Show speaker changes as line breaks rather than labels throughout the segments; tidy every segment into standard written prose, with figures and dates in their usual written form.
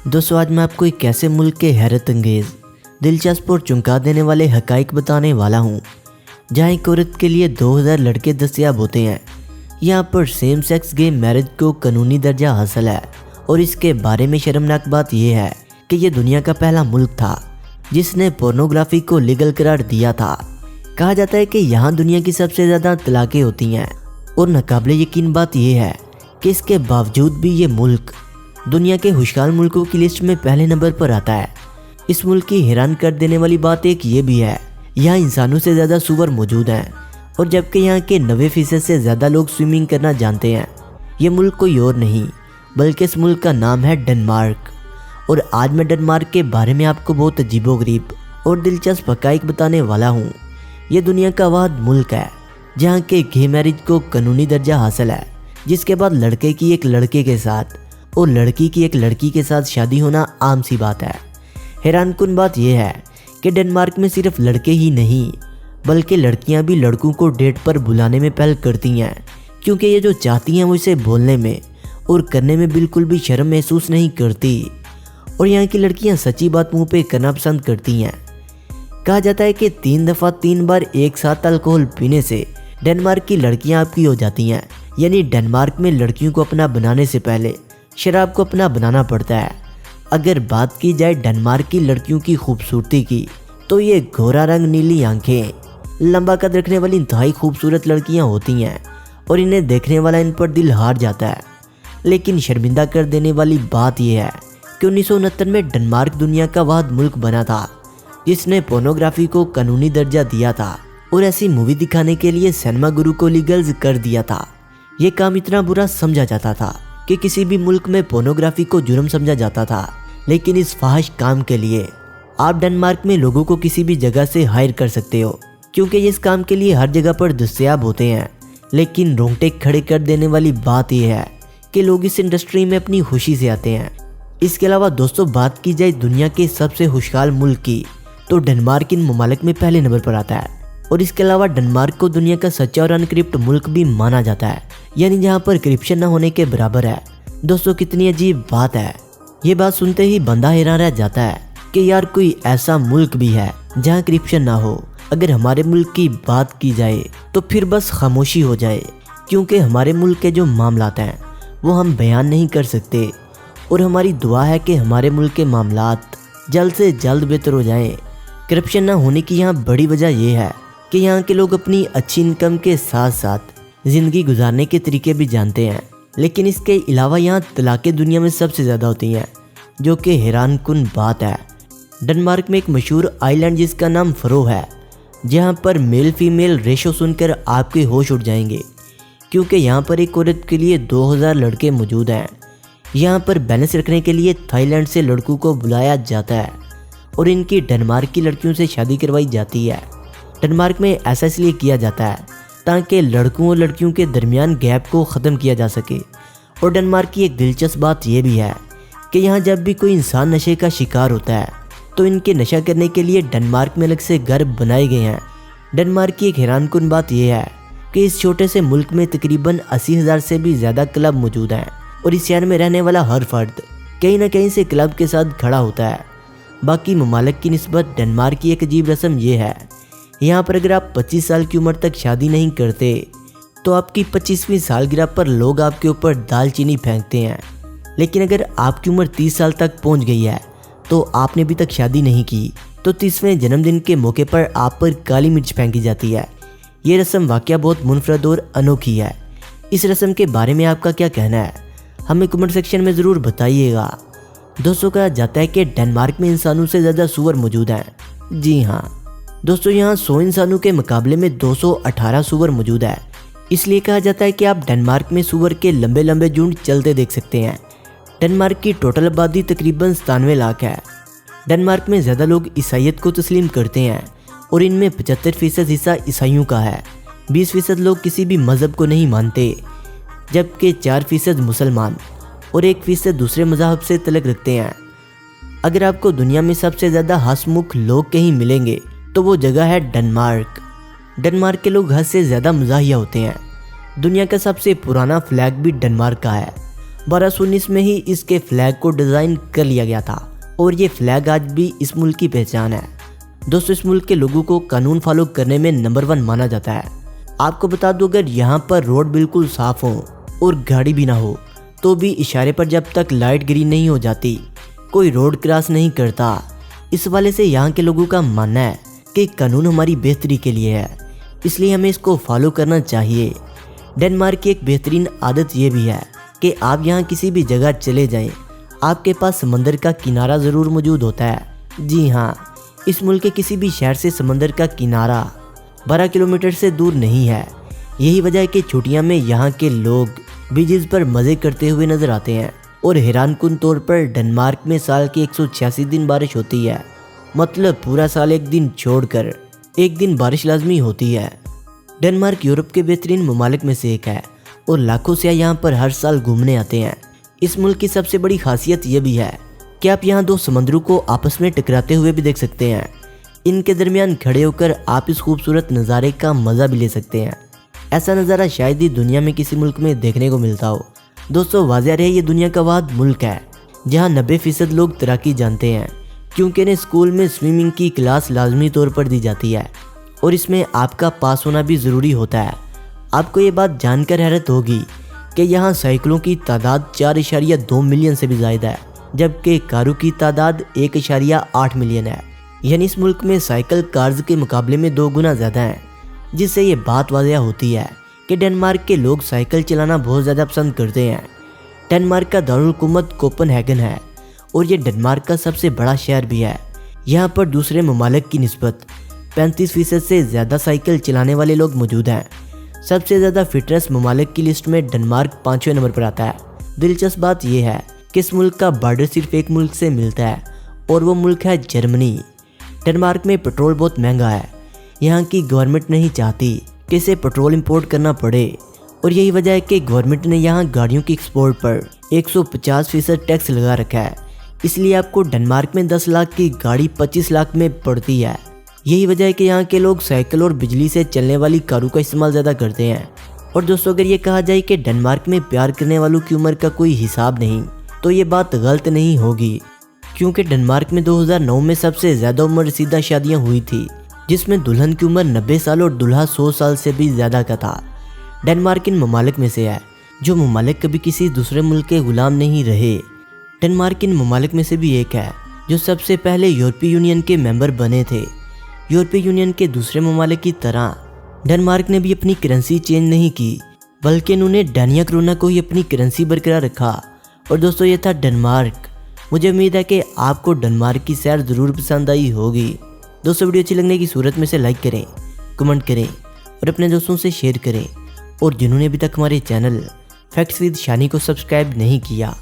दोस्तों आज मैं आपको एक ऐसे मुल्क के हैरत अंगेज़, दिलचस्प और चौंका देने वाले हक़ाइक़ बताने वाला हूँ जहाँ एक औरत के लिए 2000 लड़के दस्तयाब होते हैं। यहाँ पर सेम सेक्स गे मैरिज को कानूनी दर्जा हासिल है और इसके बारे में शर्मनाक बात यह है कि यह दुनिया का पहला मुल्क था जिसने पोर्नोग्राफी को लीगल करार दिया था। कहा जाता है कि यहाँ दुनिया की सबसे ज़्यादा तलाक़ें होती हैं और नाकाबिले यकीन बात यह है कि इसके बावजूद भी ये मुल्क दुनिया के खुशहाल मुल्कों की लिस्ट में पहले नंबर पर आता है। इस मुल्क की हैरान कर देने वाली बात एक ये भी है, यहाँ इंसानों से ज़्यादा सूअर मौजूद हैं और जबकि यहाँ के 90% से ज़्यादा लोग स्विमिंग करना जानते हैं। ये मुल्क कोई और नहीं बल्कि इस मुल्क का नाम है डेनमार्क। और आज मैं डेनमार्क के बारे में आपको बहुत अजीबोगरीब और दिलचस्प हक़ाइक़ बताने वाला हूँ। ये दुनिया का वाहिद मुल्क है जहाँ के गे मैरिज को कानूनी दर्जा हासिल है, जिसके बाद लड़के की एक लड़के के साथ और लड़की की एक लड़की के साथ शादी होना आम सी बात है। हैरानकुन बात यह है कि डेनमार्क में सिर्फ लड़के ही नहीं बल्कि लड़कियां भी लड़कों को डेट पर बुलाने में पहल करती हैं, क्योंकि ये जो चाहती हैं वो इसे बोलने में और करने में बिल्कुल भी शर्म महसूस नहीं करती। और यहाँ की लड़कियां सच्ची बात मुंह पे करना पसंद करती हैं। कहा जाता है कि 3 दफ़ा 3 बार एक साथ अल्कोहल पीने से डेनमार्क की लड़कियां आपकी हो जाती हैं। यानी डेनमार्क में लड़कियों को अपना बनाने से पहले शराब को अपना बनाना पड़ता है। अगर बात की जाए डेनमार्क की लड़कियों की खूबसूरती की तो ये गोरा रंग, नीली आंखें, लंबा कद रखने वाली इंतहाई खूबसूरत लड़कियां होती हैं और इन्हें देखने वाला इन पर दिल हार जाता है। लेकिन शर्मिंदा कर देने वाली बात यह है कि 1969 में डेनमार्क दुनिया का वाहिद मुल्क बना था जिसने पोर्नोग्राफी को कानूनी दर्जा दिया था और ऐसी मूवी दिखाने के लिए सिनेमा गुरु को लीगल कर दिया था। ये काम इतना बुरा समझा जाता था कि किसी भी मुल्क में पोर्नोग्राफी को जुर्म समझा जाता था। लेकिन इस फाहिश काम के लिए आप डेनमार्क में लोगों को किसी भी जगह से हायर कर सकते हो, क्योंकि इस काम के लिए हर जगह पर दस्तयाब होते हैं। लेकिन रोंगटे खड़े कर देने वाली बात यह है कि लोग इस इंडस्ट्री में अपनी खुशी से आते हैं। इसके अलावा दोस्तों बात की जाए दुनिया के सबसे खुशहाल मुल्क की तो डेनमार्क इन ममालिक में पहले नंबर पर आता है। और इसके अलावा डेनमार्क को दुनिया का सच्चा और अनक्रिप्ट मुल्क भी माना जाता है, यानी जहाँ पर करप्शन न होने के बराबर है। दोस्तों कितनी अजीब बात है। ये बात सुनते ही बंदा हैरान रह जाता है कि यार कोई ऐसा मुल्क भी है जहाँ करप्शन ना हो। अगर हमारे मुल्क की बात की जाए तो फिर बस खामोशी हो जाए, क्योंकि हमारे मुल्क के जो मामलात हैं वो हम बयान नहीं कर सकते। और हमारी दुआ है कि हमारे मुल्क के मामलात जल्द से जल्द बेहतर हो जाएं। करप्शन ना होने की यहाँ बड़ी वजह यह है कि यहाँ के लोग अपनी अच्छी इनकम के साथ साथ ज़िंदगी गुजारने के तरीके भी जानते हैं। लेकिन इसके अलावा यहाँ तलाक़ें दुनिया में सबसे ज़्यादा होती हैं, जो कि हैरानकुन बात है। डेनमार्क में एक मशहूर आइलैंड जिसका नाम फरो है, जहाँ पर मेल फीमेल रेशो सुनकर आपके होश उड़ जाएंगे, क्योंकि यहाँ पर एक औरत के लिए 2000 लड़के मौजूद हैं। यहाँ पर बैलेंस रखने के लिए थाईलैंड से लड़कों को बुलाया जाता है और इनकी डेनमार्क की लड़कियों से शादी करवाई जाती है। डेनमार्क में ऐसा इसलिए किया जाता है ताकि लड़कों और लड़कियों के दरमियान गैप को ख़त्म किया जा सके। और डेनमार्क की एक दिलचस्प बात यह भी है कि यहाँ जब भी कोई इंसान नशे का शिकार होता है तो इनके नशा करने के लिए डेनमार्क में अलग से घर बनाए गए हैं। डेनमार्क की एक हैरानकुन बात यह है कि इस छोटे से मुल्क में तकरीबन 80,000 से भी ज़्यादा क्लब मौजूद हैं और इस शहर में रहने वाला हर फर्द कहीं ना कहीं से क्लब के साथ खड़ा होता है। बाकी ममालिक की निस्बत डेनमार्क की एक अजीब रस्म यह है, यहाँ पर अगर आप 25 साल की उम्र तक शादी नहीं करते तो आपकी 25वीं सालगिरह पर लोग आपके ऊपर दालचीनी फेंकते हैं। लेकिन अगर आपकी उम्र 30 साल तक पहुँच गई है तो आपने अभी तक शादी नहीं की तो 30वें जन्मदिन के मौके पर आप पर काली मिर्च फेंकी जाती है। ये रस्म वाकया बहुत मुनफरद और अनोखी है। इस रस्म के बारे में आपका क्या कहना है, हमें कमेंट सेक्शन में ज़रूर बताइएगा। दोस्तों कहा जाता है कि डेनमार्क में इंसानों से ज़्यादा सूअर मौजूद हैं। जी हाँ दोस्तों, यहाँ 100 इंसानों के मुकाबले में 218 सूअर मौजूद है। इसलिए कहा जाता है कि आप डेनमार्क में सूअर के लंबे लंबे झुंड चलते देख सकते हैं। डेनमार्क की टोटल आबादी तकरीबन 97 लाख है। डेनमार्क में ज़्यादा लोग ईसाइयत को तस्लीम करते हैं और इनमें 75% हिस्सा ईसाइयों का है। 20% लोग किसी भी मज़हब को नहीं मानते, जबकि 4% मुसलमान और 1% दूसरे मज़हब से तल्लुक़ रखते हैं। अगर आपको दुनिया में सबसे ज़्यादा हंसमुख लोग कहीं मिलेंगे तो वो जगह है डेनमार्क। डेनमार्क के लोग हद से ज़्यादा मज़ाहिया होते हैं। दुनिया का सबसे पुराना फ्लैग भी डेनमार्क का है 1219 में ही इसके फ्लैग को डिज़ाइन कर लिया गया था और ये फ्लैग आज भी इस मुल्क की पहचान है। दोस्तों, इस मुल्क के लोगों को कानून फॉलो करने में नंबर 1 माना जाता है। आपको बता दूं, अगर यहाँ पर रोड बिल्कुल साफ हो और गाड़ी भी ना हो तो भी इशारे पर जब तक लाइट ग्रीन नहीं हो जाती कोई रोड क्रॉस नहीं करता। इस वाले से यहाँ के लोगों का मानना है कि कानून हमारी बेहतरी के लिए है, इसलिए हमें इसको फॉलो करना चाहिए। डेनमार्क की एक बेहतरीन आदत ये भी है कि आप यहाँ किसी भी जगह चले जाएं, आपके पास समंदर का किनारा ज़रूर मौजूद होता है। जी हाँ, इस मुल्क के किसी भी शहर से समंदर का किनारा 12 किलोमीटर से दूर नहीं है। यही वजह है कि छुट्टियां में यहाँ के लोग बीचेस पर मज़े करते हुए नजर आते हैं। और हैरानकुन तौर पर डेनमार्क में साल के 186 दिन बारिश होती है, मतलब पूरा साल एक दिन छोड़कर एक दिन बारिश लाजमी होती है। डेनमार्क यूरोप के बेहतरीन ममालिक में से एक है और लाखों सयाह यहाँ पर हर साल घूमने आते हैं। इस मुल्क की सबसे बड़ी खासियत यह भी है कि आप यहाँ 2 समंदरों को आपस में टकराते हुए भी देख सकते हैं। इनके दरमियान खड़े होकर आप इस खूबसूरत नज़ारे का मज़ा भी ले सकते हैं। ऐसा नज़ारा शायद ही दुनिया में किसी मुल्क में देखने को मिलता हो। दोस्तों, वाज़ेह रहे ये दुनिया का वाहिद मुल्क है जहाँ 90% लोग तैराकी जानते हैं, क्योंकि इन्हें स्कूल में स्विमिंग की क्लास लाजमी तौर पर दी जाती है और इसमें आपका पास होना भी ज़रूरी होता है। आपको ये बात जानकर हैरत होगी कि यहाँ साइकिलों की तादाद 4.2 मिलियन से भी ज़्यादा है, जबकि कारों की तादाद 1.8 मिलियन है। यानी इस मुल्क में साइकिल कार्स के मुकाबले में 2 गुना ज़्यादा हैं, जिससे ये बात वाज़ेह होती है कि डेनमार्क के लोग साइकिल चलाना बहुत ज़्यादा पसंद करते हैं। डेनमार्क का दारुल हुकूमत कोपेनहेगन है और ये डेनमार्क का सबसे बड़ा शहर भी है। यहाँ पर दूसरे ममालिक की निस्बत 35% से ज़्यादा साइकिल चलाने वाले लोग मौजूद हैं। सबसे ज़्यादा फिटनेस ममालिक की लिस्ट में डेनमार्क 5वें नंबर पर आता है। दिलचस्प बात यह है कि इस मुल्क का बॉर्डर सिर्फ एक मुल्क से मिलता है और वो मुल्क है जर्मनी। डेनमार्क में पेट्रोल बहुत महंगा है। यहाँ की गवर्नमेंट नहीं चाहती कि इसे पेट्रोल इंपोर्ट करना पड़े और यही वजह है कि गवर्नमेंट ने यहाँ गाड़ियों की एक्सपोर्ट पर 150% टैक्स लगा रखा है। इसलिए आपको डेनमार्क में 10 लाख की गाड़ी 25 लाख में पड़ती है। यही वजह है कि यहाँ के लोग साइकिल और बिजली से चलने वाली कारों का इस्तेमाल ज़्यादा करते हैं। और दोस्तों, अगर ये कहा जाए कि डेनमार्क में प्यार करने वालों की उम्र का कोई हिसाब नहीं, तो ये बात गलत नहीं होगी, क्योंकि डेनमार्क में 2009 में सबसे ज़्यादा उम्र रसीदा शादियाँ हुई थी, जिसमें दुल्हन की उम्र 90 साल और दूल्हा 100 साल से भी ज़्यादा का था। डेनमार्क इन ममालिक में से है जो ममालिक कभी किसी दूसरे मुल्क के गुलाम नहीं रहे। डेनमार्क इन ममालिक में से भी एक है जो सबसे पहले यूरोपीय यूनियन के मेंबर बने थे। यूरोपीय यूनियन के दूसरे ममालिक की तरह डेनमार्क ने भी अपनी करेंसी चेंज नहीं की, बल्कि इन्होंने डानिया क्रोना को ही अपनी करेंसी बरकरार रखा। और दोस्तों, ये था डेनमार्क। मुझे उम्मीद है कि आपको डेनमार्क की सैर ज़रूर पसंद आई होगी। दोस्तों, वीडियो अच्छी लगने की सूरत में से लाइक करें, कमेंट करें और अपने दोस्तों से शेयर करें। और जिन्होंने अभी तक हमारे चैनल फैक्ट्स विद शानी को सब्सक्राइब नहीं किया,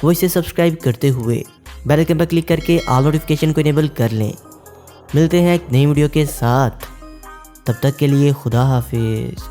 वो इसे सब्सक्राइब करते हुए बेल आइकन पर क्लिक करके ऑल नोटिफिकेशन को इनेबल कर लें। मिलते हैं एक नई वीडियो के साथ, तब तक के लिए खुदा हाफिज़।